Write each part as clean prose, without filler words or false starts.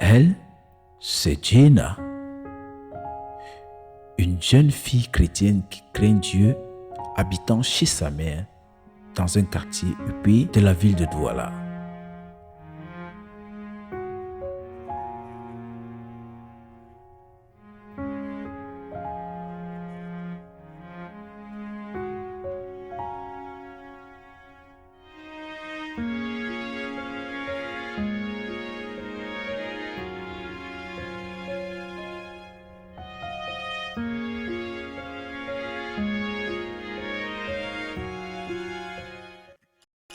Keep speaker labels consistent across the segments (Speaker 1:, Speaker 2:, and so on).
Speaker 1: Elle, c'est Jenna, une jeune fille chrétienne qui craint Dieu, habitant chez sa mère dans un quartier huppé de la ville de Douala.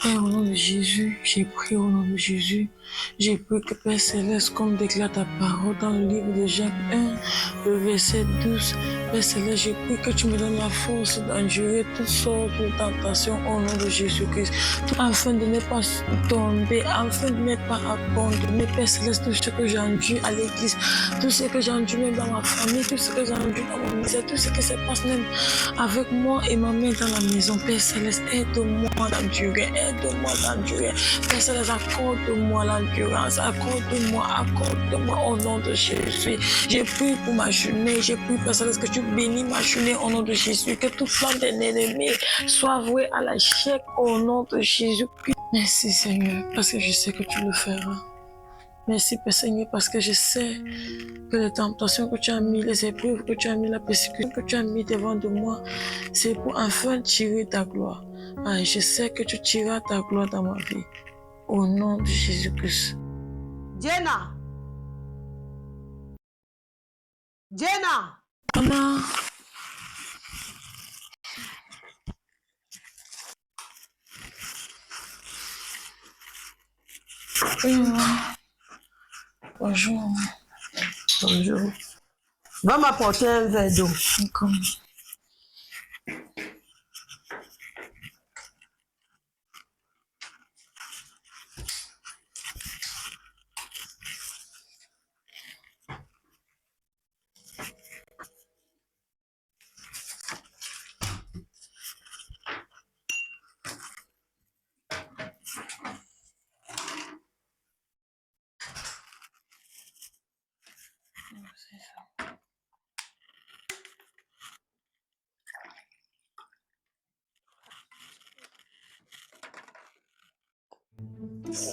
Speaker 2: Père, au nom de Jésus, j'ai prié au nom de Jésus. J'ai prié que Père Céleste, comme déclare ta parole dans le livre de Jacques 1, le verset 12. Père Céleste, j'ai prié que tu me donnes la force d'endurer toutes sortes de tentations au nom de Jésus-Christ, afin de ne pas tomber, afin de ne pas abandonner. Père Céleste, tout ce que j'ai enduit à l'église, tout ce que j'ai enduit même dans ma famille, tout ce que j'ai enduit dans mon ministère, tout ce qui se passe même avec moi et ma mère dans la maison. Père Céleste, aide-moi d'endurer, aide-moi d'endurer. Père Céleste, accorde-moi l'endurance, accorde-moi au nom de Jésus. J'ai prié pour ma journée, j'ai prié, Père Céleste, que tu bénis ma journée au nom de Jésus, que tout plan d'un ennemi soit voué à l'échec au nom de Jésus. Merci Seigneur, parce que je sais que tu le feras. Merci Père Seigneur, parce que je sais que les tentations que tu as mis, les épreuves que tu as mis, la persécution que tu as mis devant de moi, c'est pour enfin tirer ta gloire. Et je sais que tu tireras ta gloire dans ma vie. Au nom de Jésus-Christ.
Speaker 3: Jenna! Jenna!
Speaker 2: Maman! Oui, maman. Bonjour, maman.
Speaker 3: Bonjour. Va m'apporter un verre d'eau.
Speaker 2: D'accord.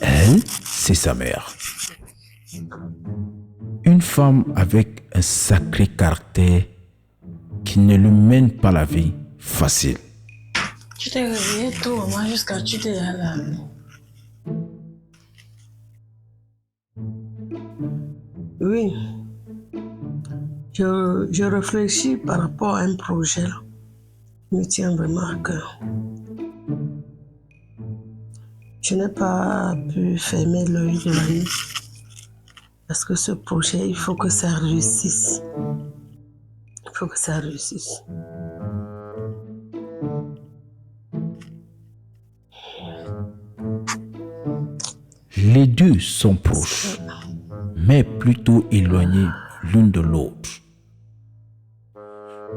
Speaker 1: Elle, c'est sa mère. Une femme avec un sacré caractère qui ne lui mène pas la vie facile.
Speaker 2: Tu t'es réveillée tôt, maman, jusqu'à tu t'es là.
Speaker 3: Oui. Je réfléchis par rapport à un projet là, qui me tient vraiment à cœur. Je n'ai pas pu fermer l'œil de la nuit parce que ce projet, il faut que ça réussisse. Il faut que ça réussisse.
Speaker 1: Les deux sont proches, mais plutôt éloignés l'une de l'autre.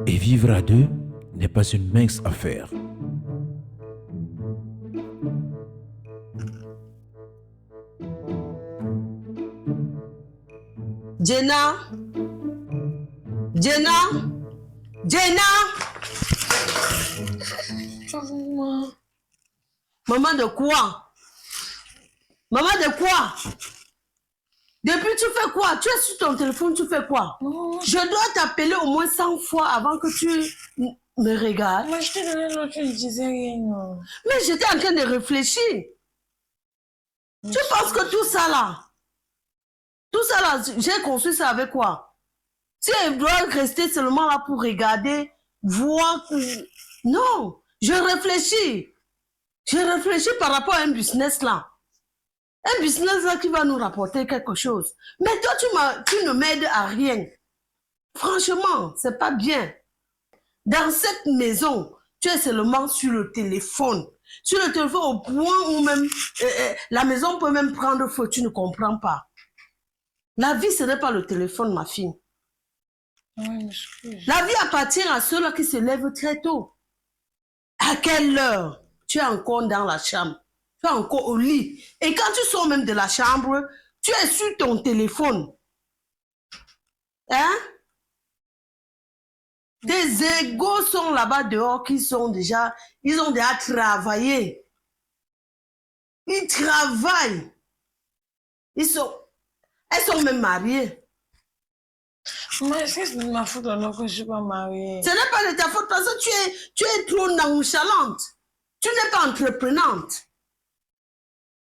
Speaker 1: Et vivre à deux n'est pas une mince affaire.
Speaker 3: Jenna! Jenna! Jenna!
Speaker 2: Maman.
Speaker 3: Maman de quoi? Maman de quoi? Depuis tu fais quoi? Tu es sur ton téléphone, tu fais quoi?
Speaker 2: Non.
Speaker 3: Je dois t'appeler au moins 100 fois avant que tu me regardes.
Speaker 2: Moi, je t'ai donné l'autre, tu ne disais rien. Non.
Speaker 3: Mais j'étais en train de réfléchir. Tu penses que tout ça là, j'ai construit ça avec quoi? Tu dois rester seulement là pour regarder, voir que... Non, je réfléchis. Je réfléchis par rapport à un business là. Un business là qui va nous rapporter quelque chose. Mais toi, tu ne m'aides à rien. Franchement, c'est pas bien. Dans cette maison, tu es seulement sur le téléphone. Sur le téléphone au point où même la maison peut même prendre feu, tu ne comprends pas. La vie, ce n'est pas le téléphone, ma fille.
Speaker 2: Oui, m'excuse.
Speaker 3: La vie appartient à ceux-là qui se lèvent très tôt. À quelle heure? Tu es encore dans la chambre. Tu es encore au lit. Et quand tu sors même de la chambre, Tu es sur ton téléphone. Hein? Tes égaux sont là-bas dehors ils ont déjà travaillé. Ils travaillent. Elles sont même mariées.
Speaker 2: Mais est-ce que c'est de ma faute alors que je ne suis pas mariée?
Speaker 3: Ce n'est pas de ta faute parce que tu es trop nonchalante. Tu n'es pas entreprenante.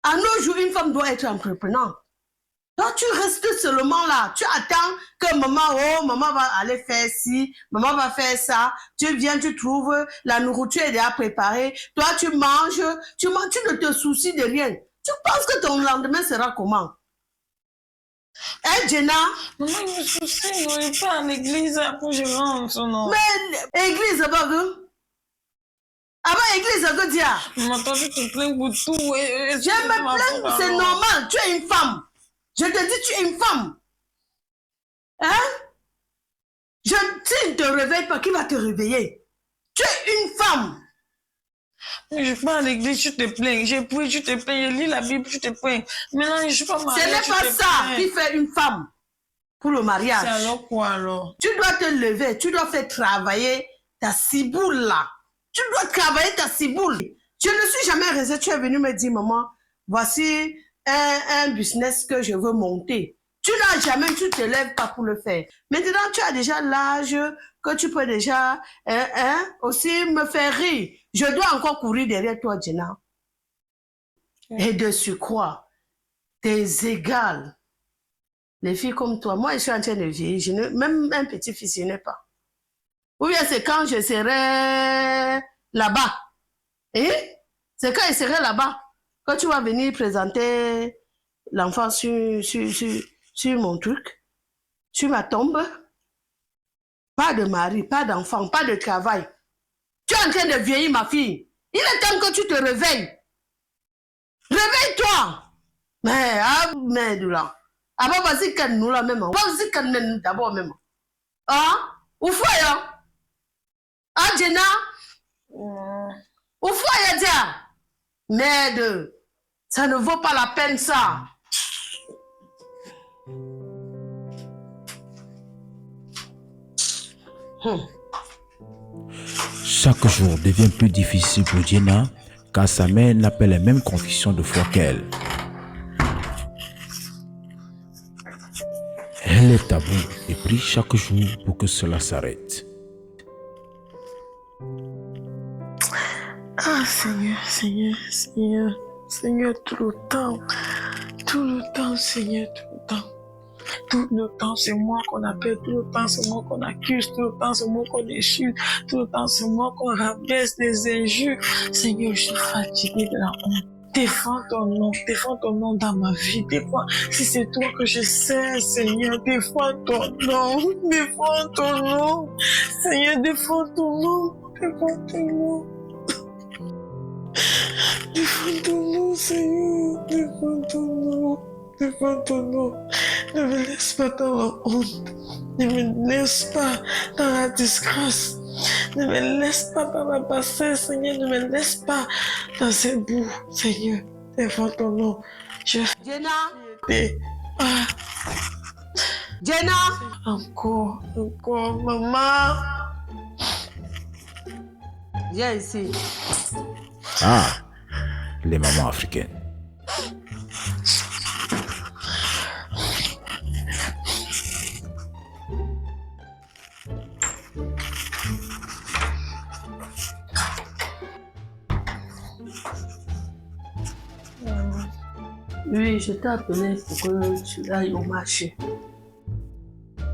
Speaker 3: À nos jours, une femme doit être entreprenante. Toi, tu restes seulement là. Tu attends que maman va aller faire ci, maman va faire ça. Tu viens, tu trouves, la nourriture est déjà préparée. Toi, tu manges, tu ne te soucies de rien. Tu penses que ton lendemain sera comment? Hein, Jenna?
Speaker 2: Maman, je me soucie, je ne vais pas à l'église après je rentre, non.
Speaker 3: Mais, église, église, que dire?
Speaker 2: Maman, toi, tu te plains pour tout.
Speaker 3: Je me plains, c'est normal. Tu es une femme. Je te dis, tu es une femme. Hein? Tu ne te réveilles pas, qui va te réveiller? Tu es une femme.
Speaker 2: Mais je ne suis pas à l'église, tu te plains. J'ai prié, tu te plains. Je lis la Bible, tu te plains. Maintenant, je ne suis pas mariée.
Speaker 3: Ce n'est pas ça qui fait une femme pour le mariage.
Speaker 2: C'est alors quoi alors?
Speaker 3: Tu dois te lever, tu dois faire travailler ta ciboule là. Tu dois travailler ta ciboule. Je ne suis jamais restée. Tu es venue me dire, maman, voici un business que je veux monter. Tu n'as jamais, tu te lèves pas pour le faire. Maintenant, tu as déjà l'âge que tu peux déjà aussi me faire rire. Je dois encore courir derrière toi, Jenna. Et de surcroît, tes égales, les filles comme toi, moi je suis en train de vieillir, même un petit-fils, je n'ai pas. Ou bien c'est quand je serai là-bas. C'est quand je serai là-bas que tu vas venir présenter l'enfant sur mon truc, sur ma tombe. Pas de mari, pas d'enfant, pas de travail. Tu es en train de vieillir, ma fille. Il est temps que tu te réveilles. Réveille-toi. Mais, merde là. Ah, vas-y, qu'elle nous la même. Vas-y, qu'elle nous d'abord même. Ah, où faut-il? Ah, Jenna? Où faut-il dire? Merde. Ça ne vaut pas la peine, ça.
Speaker 1: Chaque jour devient plus difficile pour Jenna car sa mère n'a pas les mêmes convictions de foi qu'elle. Elle est à bout et prie chaque jour pour que cela s'arrête.
Speaker 2: Ah Seigneur, Seigneur, Seigneur, Seigneur, tout le temps, Seigneur, tout le temps. Tout le temps, c'est moi qu'on appelle, tout le temps, c'est moi qu'on accuse, tout le temps, c'est moi qu'on insulte, tout le temps, c'est moi qu'on rabaisse des injures. Seigneur, je suis fatiguée de la honte. Défends ton nom dans ma vie. Défends, si c'est toi que je sais, Seigneur, défends ton nom, Seigneur, défends ton nom, défends ton nom. Défends ton nom, Seigneur, défends ton nom. Défends ton nom. Ne me laisse pas dans la honte. Ne me laisse pas dans la disgrâce. Ne me laisse pas dans la bassesse, Seigneur. Ne me laisse pas dans ces bouts, Seigneur. Défends ton nom.
Speaker 3: Jenna.
Speaker 2: Ah.
Speaker 3: Jenna.
Speaker 2: Encore, maman.
Speaker 3: Viens ici.
Speaker 1: Ah, les mamans africaines.
Speaker 3: Oui, je t'ai appelé pour que tu ailles au marché.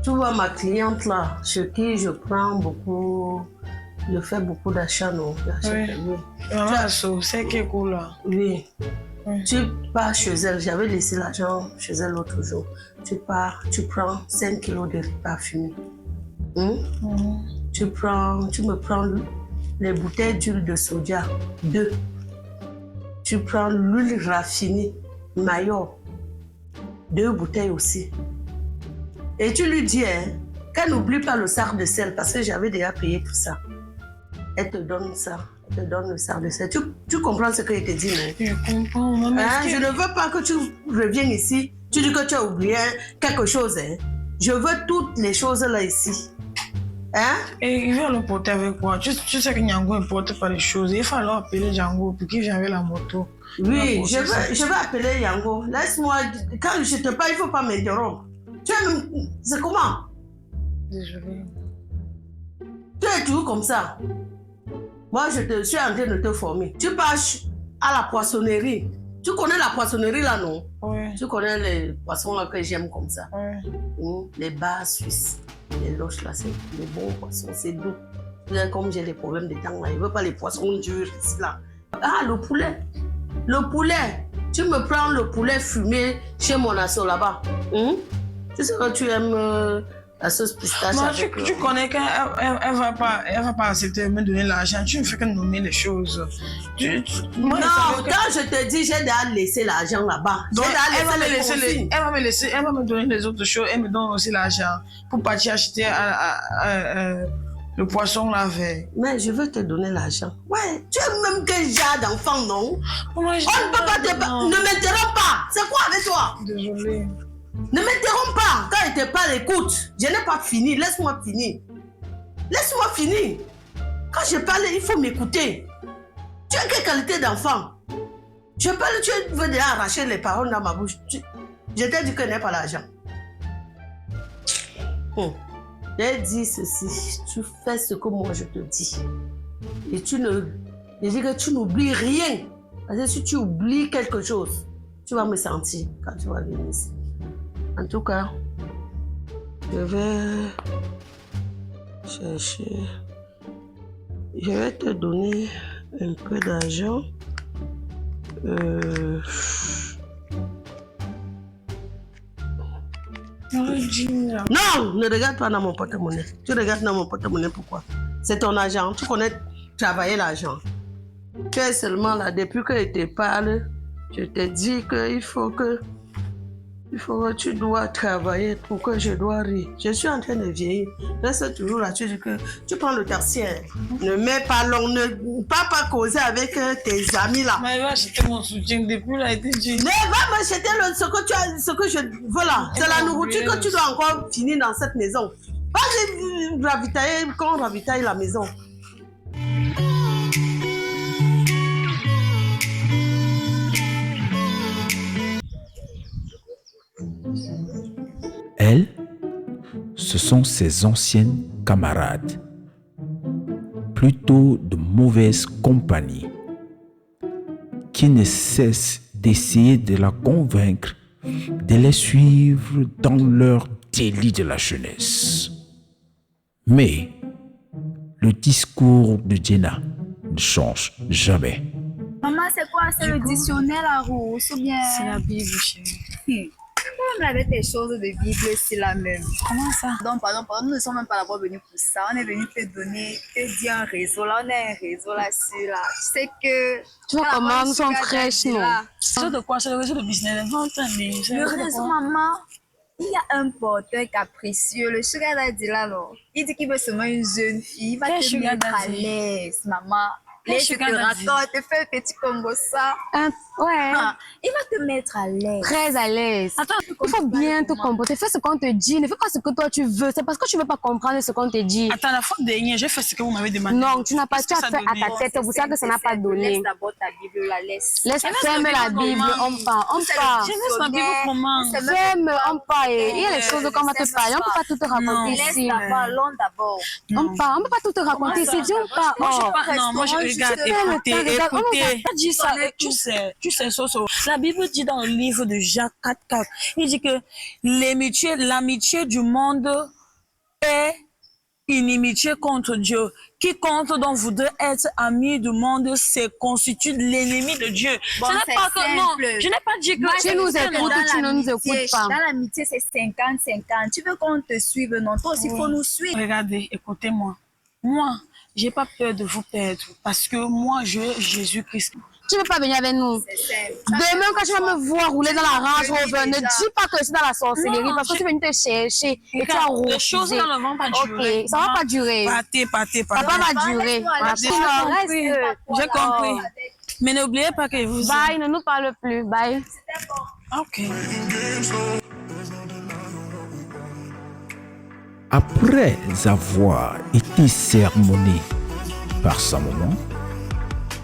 Speaker 3: Tu vois ma cliente là, chez qui je prends beaucoup, je fais beaucoup d'achats, non?
Speaker 2: Oui. Maman, c'est qui est cool là?
Speaker 3: Oui.
Speaker 2: Oui.
Speaker 3: Tu pars chez elle, j'avais laissé l'argent chez elle l'autre jour. Tu pars, tu prends 5 kilos de riz parfumé. Tu me prends les bouteilles d'huile de soja, 2. Tu prends l'huile raffinée, Maillot, 2 bouteilles aussi. Et tu lui dis qu'elle n'oublie pas le sac de sel parce que j'avais déjà payé tout ça. Elle te donne ça, elle te donne le sac de sel. Tu comprends ce que je te dis, non?
Speaker 2: Je comprends, maman.
Speaker 3: Je ne veux pas que tu reviennes ici Tu dis que tu as oublié quelque chose. Hein? Je veux toutes les choses là ici. Hein?
Speaker 2: Et il vient le porter avec quoi? Tu sais que Nyango ne porte pas les choses. Il faut alors appeler Django pour qu'il vienne avec la moto.
Speaker 3: Oui, je vais appeler Yango. Laisse-moi. Quand je te parle, il ne faut pas m'interrompre. C'est comment?
Speaker 2: Désolée.
Speaker 3: Tu es toujours comme ça. Moi, je suis en train de te former. Tu passes à la poissonnerie. Tu connais la poissonnerie là, non?
Speaker 2: Oui.
Speaker 3: Tu connais les poissons là que j'aime comme ça.
Speaker 2: Oui.
Speaker 3: Les bars suisses. Les loches là, c'est des bons poissons, c'est doux. Comme j'ai des problèmes de dents là, je ne veux pas les poissons durs ici là. Ah, le poulet. Le poulet. Tu me prends le poulet fumé chez mon asso là-bas. Tu sais que tu aimes la sauce pistache.
Speaker 2: Non, tu connais qu'elle ne va pas accepter de me donner l'argent. Tu ne fais que nommer les choses.
Speaker 3: Non, quand je te dis, j'ai déjà laissé l'argent là-bas.
Speaker 2: Donc, elle va me donner les autres choses. Elle me donne aussi l'argent pour partir acheter le poisson là avec.
Speaker 3: Mais je veux te donner l'argent. Ouais, tu es même quel genre d'enfant, non? On ne peut pas te... Ne m'interromps pas. C'est quoi avec toi?
Speaker 2: Désolée.
Speaker 3: Ne m'interromps pas. Quand il te parle, écoute. Je n'ai pas fini. Laisse-moi finir. Laisse-moi finir. Quand je parle, il faut m'écouter. Tu as quelle qualité d'enfant? Je parle, tu veux déjà arracher les paroles dans ma bouche. Je t'ai dit que je n'ai pas l'argent. J'ai dit ceci. Tu fais ce que moi je te dis. Et je dis que tu n'oublies rien. Parce que si tu oublies quelque chose, tu vas me sentir quand tu vas venir ici. En tout cas, je vais chercher. Je vais te donner un peu d'argent. Non, ne regarde pas dans mon porte-monnaie. Tu regardes dans mon porte-monnaie, pourquoi? C'est ton argent. Tu connais travailler l'argent. Tu es seulement là. Depuis que je te parle, je te dis qu'il faut que tu dois travailler pour que je dois rire. Je suis en train de vieillir. Reste toujours là. Tu dis que tu prends le tertiaire. Ne mets pas long. Ne pas causer avec tes amis là.
Speaker 2: Mais il va acheter mon soutien depuis là.
Speaker 3: Ne va m'acheter ce que tu as, ce que je... Voilà. C'est la nourriture que tu dois encore finir dans cette maison. Pas ravitailler quand on ravitaille la maison.
Speaker 1: Elles, ce sont ses anciennes camarades, plutôt de mauvaise compagnie, qui ne cessent d'essayer de la convaincre de les suivre dans leur délit de la jeunesse. Mais le discours de Jenna ne change jamais.
Speaker 4: Maman, c'est quoi? C'est le dictionnaire à rousse ou bien...
Speaker 2: C'est la Bible, chérie.
Speaker 4: Même avec tes choses de Bible, c'est la même.
Speaker 2: Comment ça?
Speaker 4: Donc, pardon, nous ne sommes même pas d'abord venus pour ça. On est venus te dire un réseau. Là, on a un réseau là-dessus, là. Tu sais que...
Speaker 5: Tu vois comment nous sommes fraîches, non?
Speaker 2: C'est de quoi? C'est le réseau de business.
Speaker 4: Le réseau, maman, il y a un porteur capricieux. Le sugar daddy, là, non. Il dit qu'il veut seulement une jeune fille. Il va te mettre à l'aise, maman. Je te raconte, te fais un petit Congo ça.
Speaker 5: Ouais.
Speaker 4: Il va te mettre à l'aise.
Speaker 5: Très à l'aise.
Speaker 4: Attends,
Speaker 5: il faut bien te comporter. Fais ce qu'on te dit. Ne fais pas ce que toi tu veux. C'est parce que tu ne veux pas comprendre ce qu'on te dit.
Speaker 2: Attends, la fois dernière, j'ai fait ce que vous m'avez demandé.
Speaker 5: Non, tu n'as pas. Tu as fait à ta tête. Vous savez que ça n'a pas donné.
Speaker 4: Laisse d'abord ta Bible, la laisse.
Speaker 5: Laisse fermer la Bible. On part.
Speaker 2: Je laisse ma Bible comment?
Speaker 5: Ferme, on part. Il y a les choses qu'on va te parler. On ne peut pas tout te raconter ici.
Speaker 4: Laisse d'abord, allons d'abord.
Speaker 5: On part. On ne peut pas tout te raconter ici. Dis on part.
Speaker 2: Non, moi je regarde. Écoutez. Dis ça. Tu sais, Soso. La Bible dit dans le livre de Jacques 4:4, il dit que l'amitié du monde est inimitié contre Dieu. Quiconque donc voudrait être ami du monde se constitue l'ennemi de Dieu.
Speaker 4: Bon,
Speaker 2: ce n'est pas que non. Je n'ai pas dit que
Speaker 5: tu nous écoutes ou tu ne nous écoutes pas.
Speaker 4: Dans l'amitié, c'est 50-50. Tu veux qu'on te suive, non? Toi aussi, il faut nous suivre.
Speaker 2: Regardez, écoutez-moi. Moi, j'ai pas peur de vous perdre parce que moi, je suis Jésus-Christ.
Speaker 5: Tu ne veux pas venir avec nous. Demain, quand tu vas me voir rouler dans la Range Rover, ne dis pas que c'est dans la sorcellerie parce que tu es venu te chercher et tu as refusé.
Speaker 2: Les choses là ne vont pas durer.
Speaker 5: Ok, ça ne va pas durer.
Speaker 2: Partez.
Speaker 5: Ça va pas durer.
Speaker 2: J'ai compris. Mais n'oubliez pas que vous...
Speaker 5: Bye, ne nous parle plus. Bye.
Speaker 2: Ok.
Speaker 1: Après avoir été sermonnée par sa maman,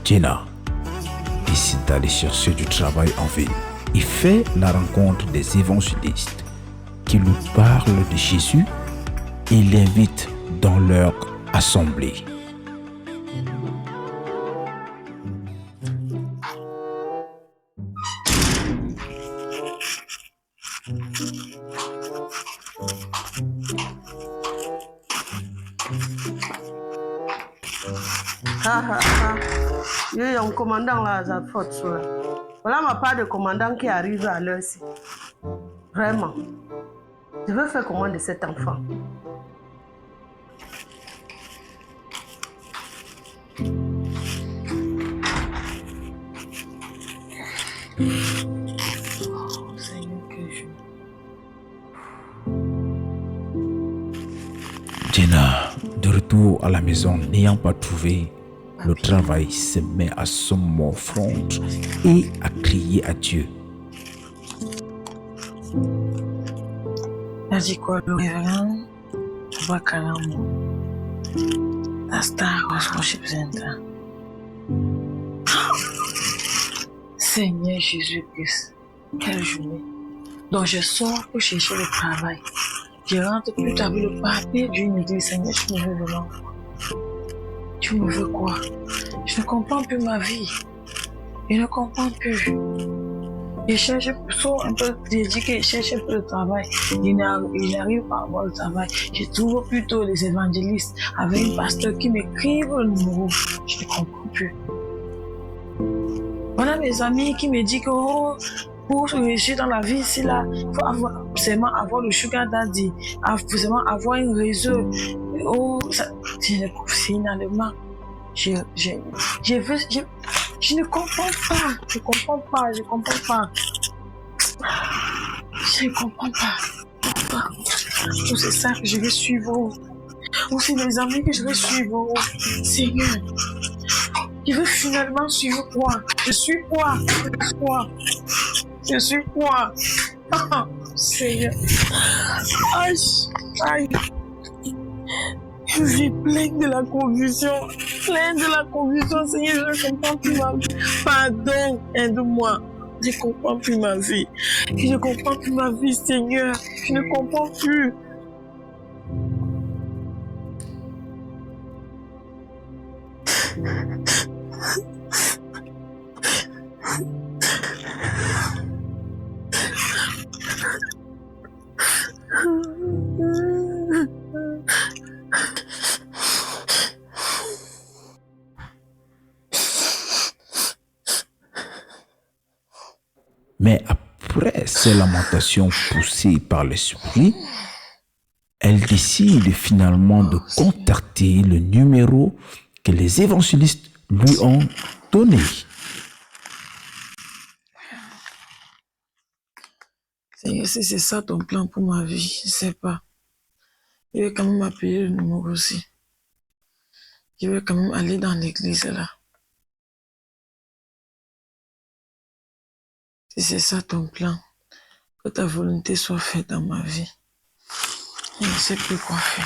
Speaker 1: Jenna décide d'aller chercher du travail en ville et fait la rencontre des évangélistes qui lui parlent de Jésus et l'invitent dans leur assemblée.
Speaker 3: Il y a un commandant là, ça faute sur. Voilà ma part de commandant qui arrive à l'heure-ci. Vraiment. Je veux faire comment de cet enfant?
Speaker 1: Jenna, de retour à la maison, n'ayant pas trouvé le travail, se met à se morfondre et à crier à Dieu.
Speaker 2: Elle dit quoi, le révérend? Bakalamo. La star worship center. Seigneur Jésus-Christ, quelle journée. Donc je sors pour chercher le travail. Je rentre plus tard avec le papier d'une église. Seigneur, tu me veux vraiment quoi? Tu me veux quoi? Je ne comprends plus ma vie. Je ne comprends plus. Je cherche un peu d'éduquer, je cherche un peu de travail. Il n'arrive pas à avoir le travail. Je trouve plutôt les évangélistes avec un pasteur qui m'écrivent le numéro. Je ne comprends plus. Voilà mes amis qui me disent que pour réussir dans la vie, c'est là, il faut forcément avoir le sugar daddy, forcément avoir un réseau. C'est inallément. Je ne comprends pas. Je ne comprends pas. Je ne comprends pas. Ou c'est ça que je vais suivre. Ou c'est mes amis que je vais suivre. Seigneur. Je veux finalement suivre quoi? Je suis quoi? Seigneur. Aïe. Je suis pleine de la confusion. Seigneur, je ne comprends plus ma vie. Pardon, aide-moi. Je ne comprends plus ma vie. Seigneur. Je ne comprends plus.
Speaker 1: Mais après ces lamentations poussées par l'esprit, elle décide finalement de contacter le numéro que les évangélistes lui ont donné.
Speaker 2: Seigneur, si c'est ça ton plan pour ma vie, je ne sais pas. Je vais quand même appeler le numéro aussi. Je vais quand même aller dans l'église là. Si c'est ça ton plan, que ta volonté soit faite dans ma vie. Je ne sais plus quoi faire.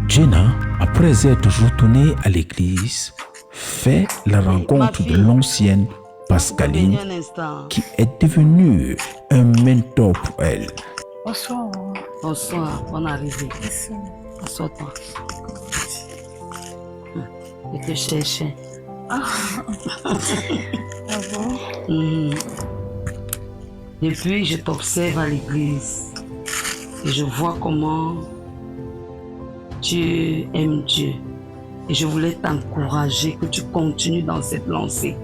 Speaker 1: Jenna, après être retournée à l'église, fait la rencontre de l'ancienne Pascaline qui est devenue un mentor pour elle.
Speaker 2: Bonsoir.
Speaker 3: Bonsoir, bonne arrivée. Assois-toi. Je te cherchais.
Speaker 2: Ah bon?
Speaker 3: Depuis, je t'observe à l'église et je vois comment tu aimes Dieu. Et je voulais t'encourager que tu continues dans cette lancée.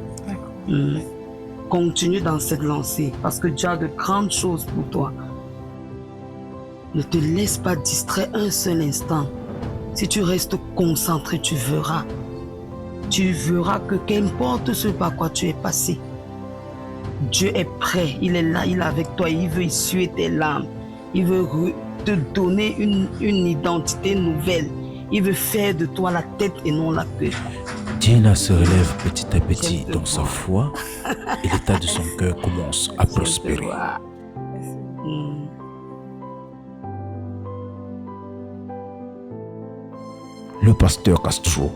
Speaker 3: Continue dans cette lancée parce que Dieu a de grandes choses pour toi. Ne te laisse pas distraire un seul instant. Si tu restes concentré, tu verras. Tu verras que qu'importe ce par quoi tu es passé, Dieu est prêt, il est là, il est avec toi, il veut essuyer tes larmes. Il veut te donner une identité nouvelle. Il veut faire de toi la tête et non la queue.
Speaker 1: Jenna se relève petit à petit dans sa foi et l'état de son cœur commence à prospérer. Le pasteur Castro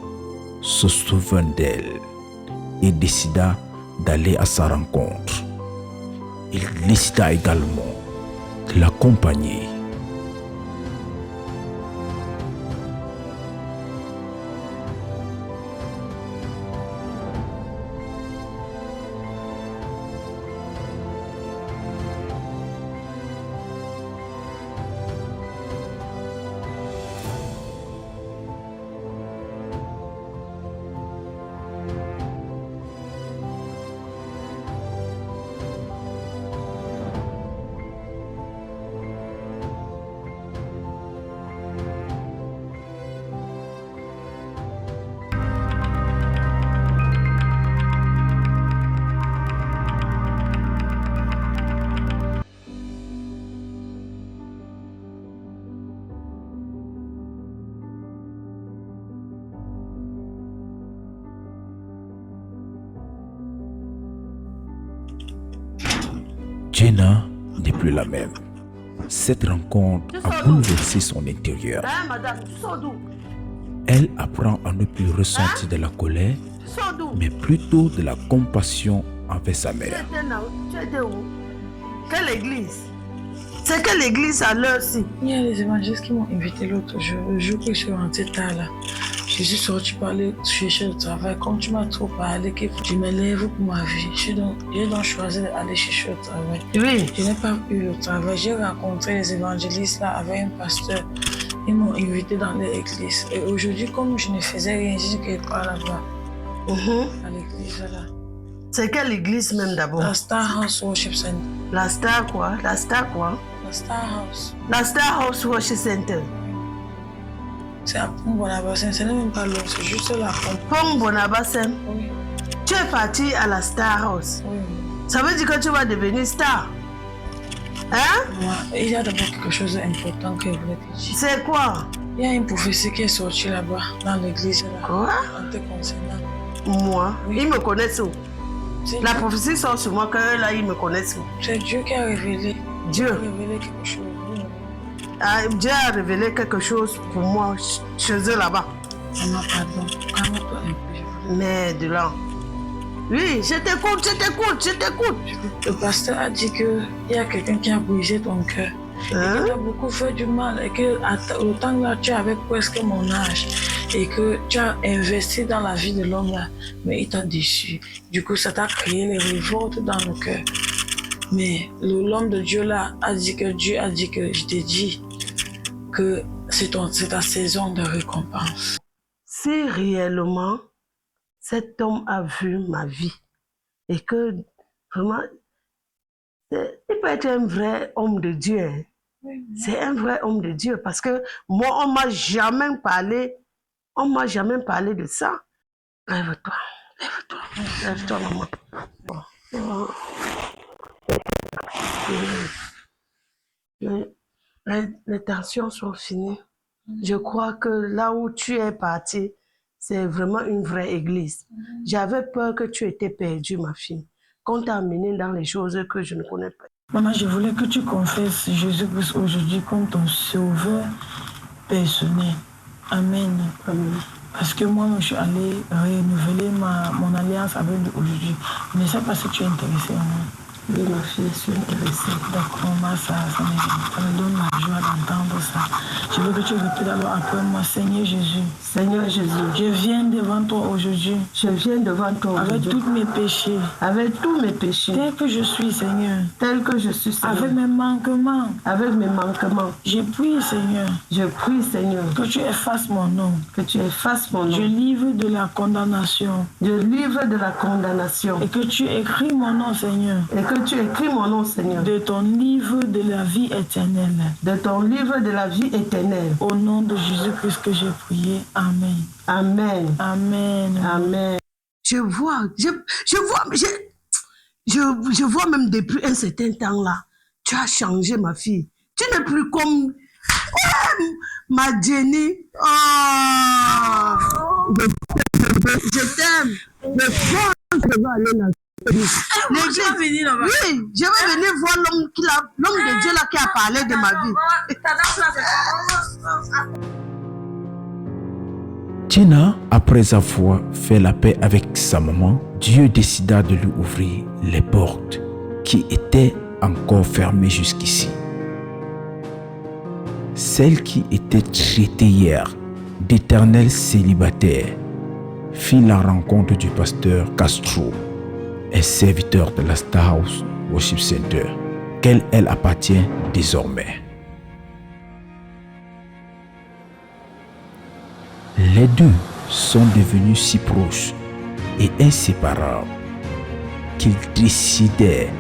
Speaker 1: se souvint d'elle et décida d'aller à sa rencontre. Il décida également de l'accompagner. Jenna n'est plus la même. Cette rencontre a bouleversé son intérieur.
Speaker 3: Hein, madame, tu sors d'où?
Speaker 1: Elle apprend à ne plus ressentir de la colère,
Speaker 3: Tu sors d'où?
Speaker 1: mais plutôt de la compassion envers sa mère.
Speaker 3: Tu étais où? Quelle église? C'est quelle église à l'heure-ci?
Speaker 2: Il y a les évangélistes qui m'ont invité l'autre jour, le jour que je suis rentrée tard là. Je suis sortie pour aller chercher le travail. Comme tu m'as trop parlé, que je me lève pour ma vie. J'ai donc choisi d'aller chercher le travail.
Speaker 3: Oui.
Speaker 2: Je n'ai pas eu le travail. J'ai rencontré les évangélistes là avec un pasteur. Ils m'ont invité dans l'église. Et aujourd'hui, comme je ne faisais rien, j'ai dit que je pars là-bas. À l'église là.
Speaker 3: C'est quelle église même d'abord?
Speaker 2: La Star House Worship Center.
Speaker 3: La Star quoi? La Star quoi?
Speaker 2: La Star House.
Speaker 3: La Star House Worship Center.
Speaker 2: C'est à Pont-Bonabassin, ce n'est même pas loin, c'est juste là.
Speaker 3: Pont-Bonabassin.
Speaker 2: Oui.
Speaker 3: Tu es parti à la Star House.
Speaker 2: Oui.
Speaker 3: Ça veut dire que tu vas devenir star. Hein?
Speaker 2: Moi, il y a d'abord quelque chose d'important que je voulais te dire.
Speaker 3: C'est quoi?
Speaker 2: Il y a une prophétie qui est sortie là-bas, dans l'église là.
Speaker 3: Quoi?
Speaker 2: En te concernant.
Speaker 3: Moi?
Speaker 2: Oui.
Speaker 3: Ils me connaissent où?
Speaker 2: C'est
Speaker 3: La
Speaker 2: Dieu-
Speaker 3: prophétie sort sur moi que là, ils me connaissent où?
Speaker 2: C'est Dieu qui a révélé.
Speaker 3: Dieu.
Speaker 2: Révélé quelque chose. Oui.
Speaker 3: Ah, Dieu a révélé quelque chose pour moi chez eux là-bas.
Speaker 2: Maman, pardon. Calme-toi un peu. Je voulais-
Speaker 3: Mais de là. Oui, je t'écoute.
Speaker 2: Le pasteur a dit qu'il y a quelqu'un qui a brisé ton cœur.
Speaker 3: Hein?
Speaker 2: Tu as beaucoup fait du mal et que au temps là, tu avais presque mon âge et que tu as investi dans la vie de l'homme là, mais il t'a déçu. Du coup, ça t'a créé les révoltes dans le cœur. Mais l'homme de Dieu là Dieu a dit que je t'ai dit que c'est ta saison de récompense.
Speaker 3: Si réellement cet homme a vu ma vie et que vraiment, il peut être un vrai homme de Dieu. Hein. C'est un vrai homme de Dieu parce que moi, on m'a jamais parlé de ça. Lève-toi, maman. Bon. Les tensions sont finies. Je crois que là où tu es partie, c'est vraiment une vraie église. J'avais peur que tu étais perdue, ma fille, qu'on t'a amenée dans les choses que je ne connais pas.
Speaker 2: Maman, je voulais que tu confesses Jésus-Christ aujourd'hui comme ton sauveur personnel. Amen.
Speaker 3: Amen.
Speaker 2: Parce que moi, je suis allée renouveler mon alliance avec lui aujourd'hui. Je ne sais pas si tu es intéressée à moi.
Speaker 3: Oui, ma fille, je suis intéressée.
Speaker 2: D'accord, moi, ça me donne la joie d'entendre ça. Je veux que tu répètes alors après moi, Seigneur Jésus.
Speaker 3: Seigneur Jésus,
Speaker 2: Je viens devant toi aujourd'hui.
Speaker 3: je viens devant toi
Speaker 2: Avec
Speaker 3: aujourd'hui,
Speaker 2: tous mes péchés.
Speaker 3: avec tous mes péchés,
Speaker 2: Tel que je suis, Seigneur.
Speaker 3: tel que je suis, Seigneur,
Speaker 2: Avec mes manquements.
Speaker 3: avec mes manquements.
Speaker 2: Je prie, Seigneur,
Speaker 3: Je prie, Seigneur,
Speaker 2: que tu effaces mon nom.
Speaker 3: que tu effaces mon
Speaker 2: Je
Speaker 3: nom.
Speaker 2: livre de la condamnation.
Speaker 3: Je livre de la condamnation
Speaker 2: Et que tu écris mon nom, Seigneur,
Speaker 3: et que tu écris mon nom, Seigneur,
Speaker 2: de ton livre de la vie éternelle.
Speaker 3: de ton livre de la vie éternelle.
Speaker 2: Au nom de Jésus-Christ que j'ai prié. Amen.
Speaker 3: Amen.
Speaker 2: Amen.
Speaker 3: Amen. Je vois même depuis un certain temps là, tu as changé, ma fille. Tu n'es plus comme... Ouais, Ma Jenny. Oh. Je t'aime. Je pense que je vais aller là. Oui, je vais venir voir l'homme de Dieu là qui a parlé de ma vie.
Speaker 1: Jenna, après avoir fait la paix avec sa maman, Dieu décida de lui ouvrir les portes qui étaient encore fermées jusqu'ici. Celle qui était traitée hier d'éternel célibataire fit la rencontre du pasteur Castro, un serviteur de la Star House Worship Center, qu'elle appartient désormais. Les deux sont devenus si proches et inséparables qu'ils décidèrent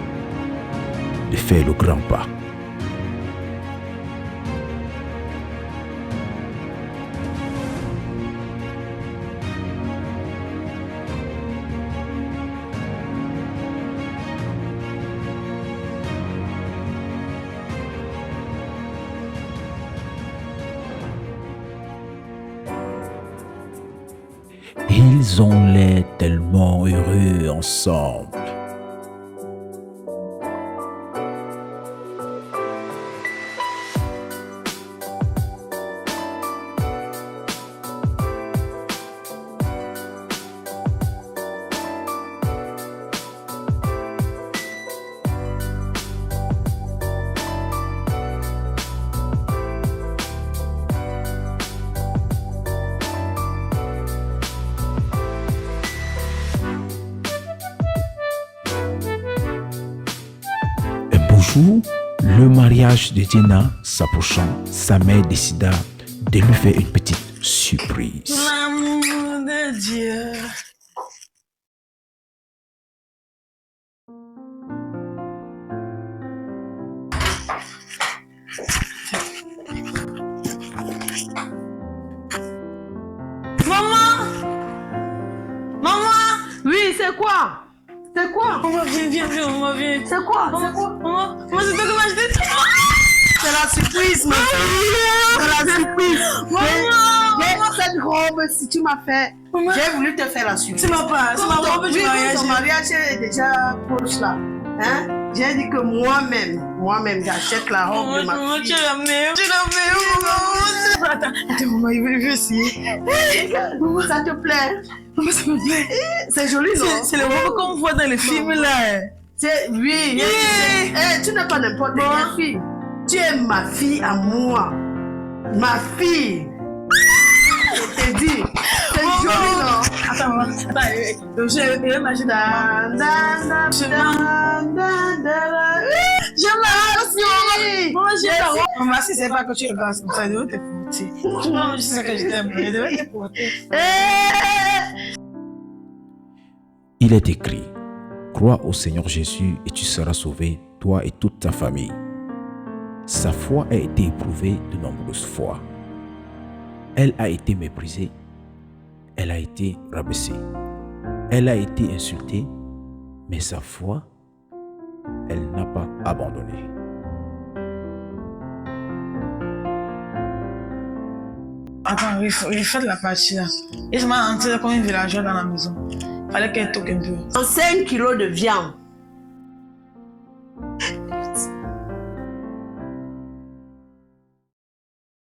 Speaker 1: de faire le grand pas. Ils ont l'air tellement heureux ensemble. Le mariage de Jenna s'approchant, sa mère décida de lui faire une petite surprise.
Speaker 2: L'amour de Dieu. Maman,
Speaker 3: Oui, c'est quoi? C'est quoi?
Speaker 2: maman, viens, maman, viens.
Speaker 3: C'est quoi?
Speaker 2: Maman, c'est toi qui m'as acheté.
Speaker 3: C'est la surprise, ma fille. C'est la surprise.
Speaker 2: Maman,
Speaker 3: Cette robe, si tu m'as fait,
Speaker 2: Maman.
Speaker 3: j'ai voulu te faire la surprise.
Speaker 2: c'est ma robe du mariage.
Speaker 3: Ton mariage est déjà proche là. Hein? J'ai dit que moi-même, j'achète la robe de ma
Speaker 2: Maman,
Speaker 3: fille.
Speaker 2: tu es la meilleure. Maman. Attends, maman, il veut essayer.
Speaker 3: Ça te plaît?
Speaker 2: Maman, ça me plaît.
Speaker 3: C'est joli, non?
Speaker 2: C'est les robes qu'on voit dans les films là.
Speaker 3: Oui. Tu n'es pas n'importe quelle fille. Tu es ma fille à moi. Ma fille. Je t'ai dit. C'est joli, non?
Speaker 2: Attends, maman. Je vais m'acheter. J'aime la robe. Maman, j'aime la robe. Maman, si c'est pas que tu regardes comme ça, je devais te porter. Maman, je sais que je t'aime. Je devais te porter.
Speaker 1: Il est écrit, crois au Seigneur Jésus et tu seras sauvé, toi et toute ta famille. Sa foi a été éprouvée de nombreuses fois. Elle a été méprisée, elle a été rabaissée, elle a été insultée, mais sa foi, elle n'a pas abandonné.
Speaker 2: Attends, il faut de la partie là. Et je m'en rentré comme une villageoise dans la maison. Fallait qu'elle toque un peu.
Speaker 3: 5 kilos de viande.